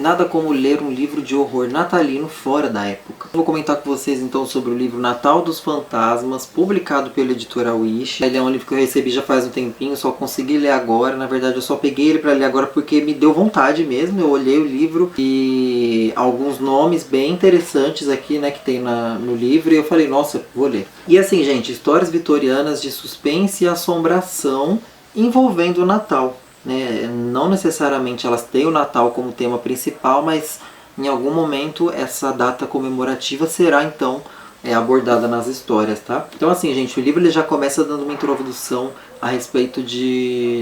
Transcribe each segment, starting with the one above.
nada como ler um livro de horror natalino fora da época. Vou comentar com vocês então sobre o livro Natal dos Fantasmas, publicado pela editora Wish. Ele é um livro que eu recebi já faz um tempinho, só consegui ler agora. Na verdade eu só peguei ele para ler agora porque me deu vontade mesmo. Eu olhei o livro e alguns nomes bem interessantes aqui, né, que tem no livro, e eu falei, nossa, vou ler. E assim, gente, histórias vitorianas de suspense e assombração envolvendo o Natal. Né? Não necessariamente elas têm o Natal como tema principal, mas em algum momento essa data comemorativa será então abordada nas histórias, tá? Então assim, gente, o livro ele já começa dando uma introdução a respeito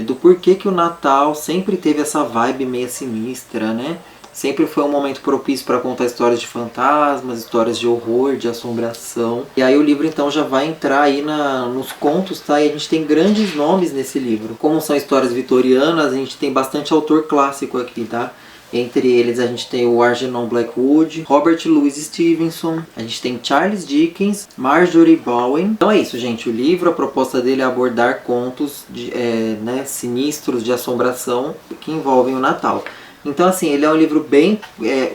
do porquê que o Natal sempre teve essa vibe meio sinistra, né? Sempre foi um momento propício para contar histórias de fantasmas, histórias de horror, de assombração. E aí o livro então já vai entrar aí nos contos, tá? E a gente tem grandes nomes nesse livro. Como são histórias vitorianas, a gente tem bastante autor clássico aqui, tá? Entre eles a gente tem o Algernon Blackwood, Robert Louis Stevenson, a gente tem Charles Dickens, Marjorie Bowen. Então é isso, gente. O livro, a proposta dele é abordar contos sinistros de assombração que envolvem o Natal. Então assim, ele é um livro bem...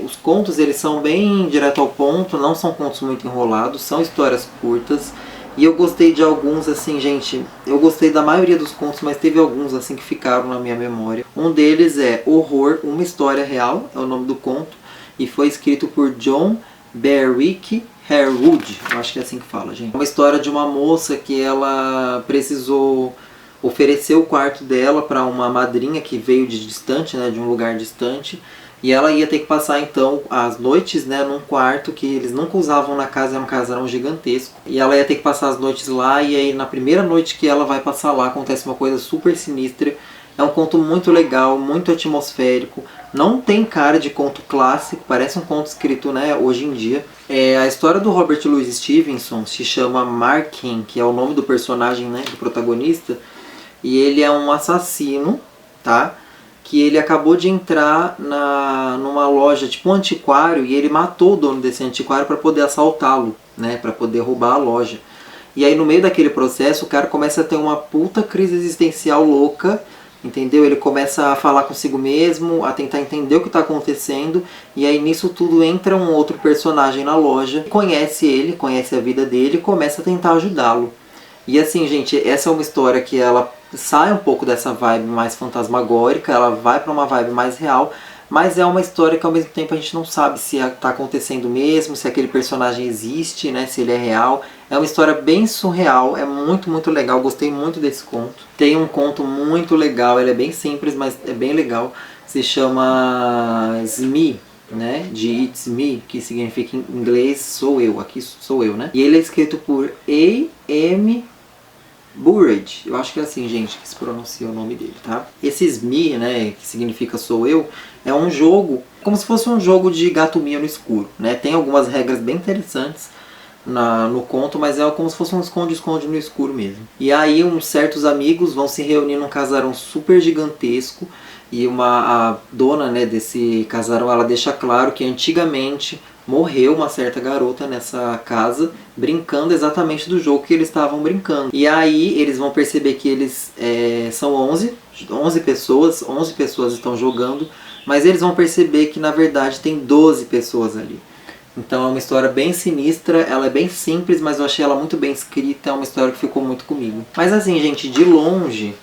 os contos eles são bem direto ao ponto, não são contos muito enrolados, são histórias curtas. E eu gostei de alguns, assim, gente, eu gostei da maioria dos contos, mas teve alguns assim que ficaram na minha memória. Um deles é Horror, uma História Real, é o nome do conto, e foi escrito por John Berwick Harewood, eu acho que é assim que fala, gente. É uma história de uma moça que ela precisou oferecer o quarto dela para uma madrinha que veio de distante, né, de um lugar distante, e ela ia ter que passar então as noites, né, num quarto que eles nunca usavam na casa, era um casarão gigantesco, e ela ia ter que passar as noites lá, e aí na primeira noite que ela vai passar lá acontece uma coisa super sinistra. É um conto muito legal, muito atmosférico, não tem cara de conto clássico, parece um conto escrito, né, hoje em dia. A história do Robert Louis Stevenson se chama Markin, que é o nome do personagem, né, do protagonista. E ele é um assassino, tá? Que ele acabou de entrar numa loja, tipo um antiquário, e ele matou o dono desse antiquário para poder assaltá-lo, né? Para poder roubar a loja. E aí no meio daquele processo, o cara começa a ter uma puta crise existencial louca, entendeu? Ele começa a falar consigo mesmo, a tentar entender o que está acontecendo, e aí nisso tudo entra um outro personagem na loja, conhece ele, conhece a vida dele e começa a tentar ajudá-lo. E assim, gente, essa é uma história que ela sai um pouco dessa vibe mais fantasmagórica, ela vai para uma vibe mais real, mas é uma história que ao mesmo tempo a gente não sabe se está acontecendo mesmo, se aquele personagem existe, né, se ele é real. É uma história bem surreal, é muito, muito legal, gostei muito desse conto. Tem um conto muito legal, ele é bem simples, mas é bem legal, se chama Smee, né, de It's Me, que significa em inglês sou eu, aqui sou eu, né? E ele é escrito por A.M. Burrage, eu acho que é assim, gente, que se pronuncia o nome dele, tá? Esse Smee, né, que significa sou eu, é um jogo, como se fosse um jogo de gato-mia no escuro, né? Tem algumas regras bem interessantes no conto, mas é como se fosse um esconde-esconde no escuro mesmo. E aí uns certos amigos vão se reunir num casarão super gigantesco, e a dona, né, desse casarão, ela deixa claro que antigamente morreu uma certa garota nessa casa, brincando exatamente do jogo que eles estavam brincando. E aí eles vão perceber que eles são 11 pessoas, 11 pessoas estão jogando, mas eles vão perceber que na verdade tem 12 pessoas ali. Então é uma história bem sinistra, ela é bem simples, mas eu achei ela muito bem escrita, é uma história que ficou muito comigo. Mas assim, gente, de longe,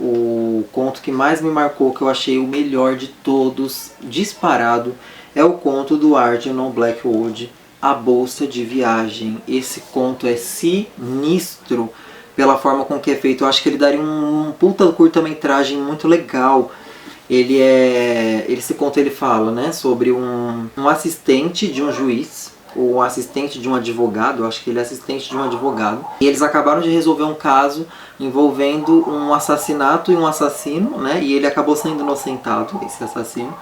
o conto que mais me marcou, que eu achei o melhor de todos, disparado, é o conto do Algernon Blackwood, A Bolsa de Viagem. Esse conto é sinistro pela forma com que é feito. Eu acho que ele daria um puta curta-metragem muito legal. Esse conto ele fala, né, sobre um assistente de um juiz, ou um assistente de um advogado, eu acho que ele é assistente de um advogado. E eles acabaram de resolver um caso envolvendo um assassinato e um assassino, né, e ele acabou sendo inocentado, esse assassino.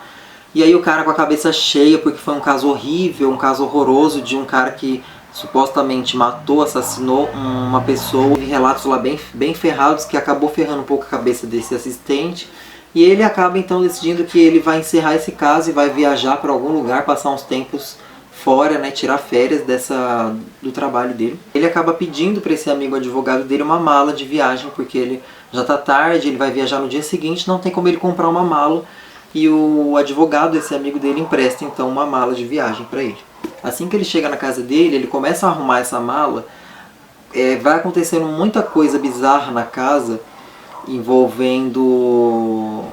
E aí o cara com a cabeça cheia, porque foi um caso horrível, um caso horroroso de um cara que supostamente matou, assassinou uma pessoa. Teve relatos lá bem ferrados que acabou ferrando um pouco a cabeça desse assistente. E ele acaba então decidindo que ele vai encerrar esse caso e vai viajar para algum lugar, passar uns tempos fora, né, tirar férias do trabalho dele. Ele acaba pedindo para esse amigo advogado dele uma mala de viagem, porque ele já está tarde, ele vai viajar no dia seguinte, não tem como ele comprar uma mala. e o advogado, esse amigo dele, empresta então uma mala de viagem para ele. Assim que ele chega na casa dele, ele começa a arrumar essa mala, vai acontecendo muita coisa bizarra na casa envolvendo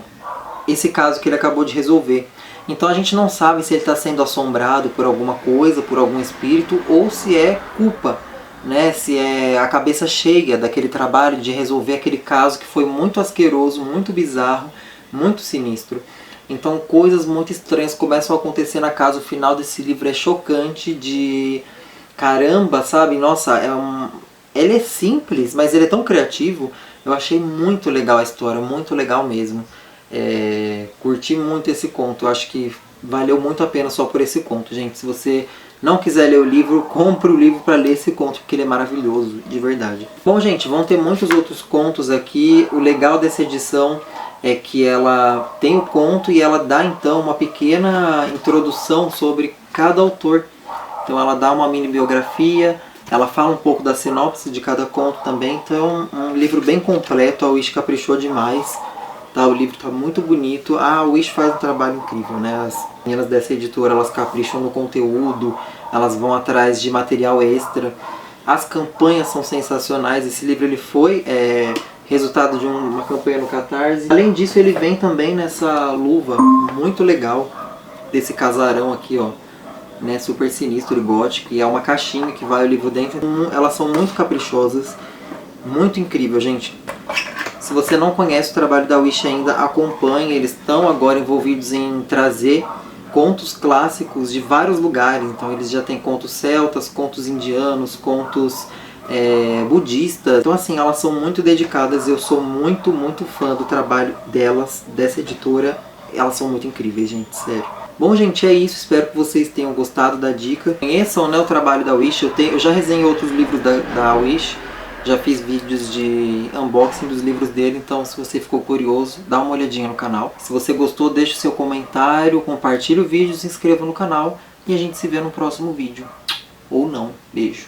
esse caso que ele acabou de resolver. Então a gente não sabe se ele está sendo assombrado por alguma coisa, por algum espírito, ou se é culpa, né? Se é a cabeça cheia daquele trabalho de resolver aquele caso que foi muito asqueroso, muito bizarro, muito sinistro. Então coisas muito estranhas começam a acontecer na casa. O final desse livro é chocante de caramba, sabe? Nossa, ele é simples, mas ele é tão criativo. Eu achei muito legal a história, muito legal mesmo. Curti muito esse conto, eu acho que valeu muito a pena só por esse conto, gente. Se você não quiser ler o livro, compre o livro para ler esse conto, porque ele é maravilhoso, de verdade. Bom, gente, vão ter muitos outros contos aqui. O legal dessa edição é que ela tem o conto e ela dá então uma pequena introdução sobre cada autor. Então ela dá uma mini biografia, ela fala um pouco da sinopse de cada conto também. Então é um livro bem completo, a Wish caprichou demais. Tá, o livro está muito bonito. A Wish faz um trabalho incrível, né? As meninas dessa editora, elas capricham no conteúdo, elas vão atrás de material extra. As campanhas são sensacionais. Esse livro ele foi resultado de uma campanha no Catarse. Além disso, ele vem também nessa luva muito legal desse casarão aqui, ó, né? Super sinistro e gótico. E é uma caixinha que vai o livro dentro. Elas são muito caprichosas, muito incrível, gente. Se você não conhece o trabalho da Wish ainda, acompanhe. Eles estão agora envolvidos em trazer contos clássicos de vários lugares. Então eles já têm contos celtas, contos indianos, contos budistas. Então assim, elas são muito dedicadas. Eu sou muito, muito fã do trabalho delas, dessa editora. Elas são muito incríveis, gente, sério. Bom, gente, é isso. Espero que vocês tenham gostado da dica. Conheçam, né, o trabalho da Wish. Eu já resenhei outros livros da Wish. Já fiz vídeos de unboxing dos livros dele, então se você ficou curioso, dá uma olhadinha no canal. Se você gostou, deixe o seu comentário, compartilhe o vídeo, se inscreva no canal e a gente se vê no próximo vídeo. Ou não. Beijo.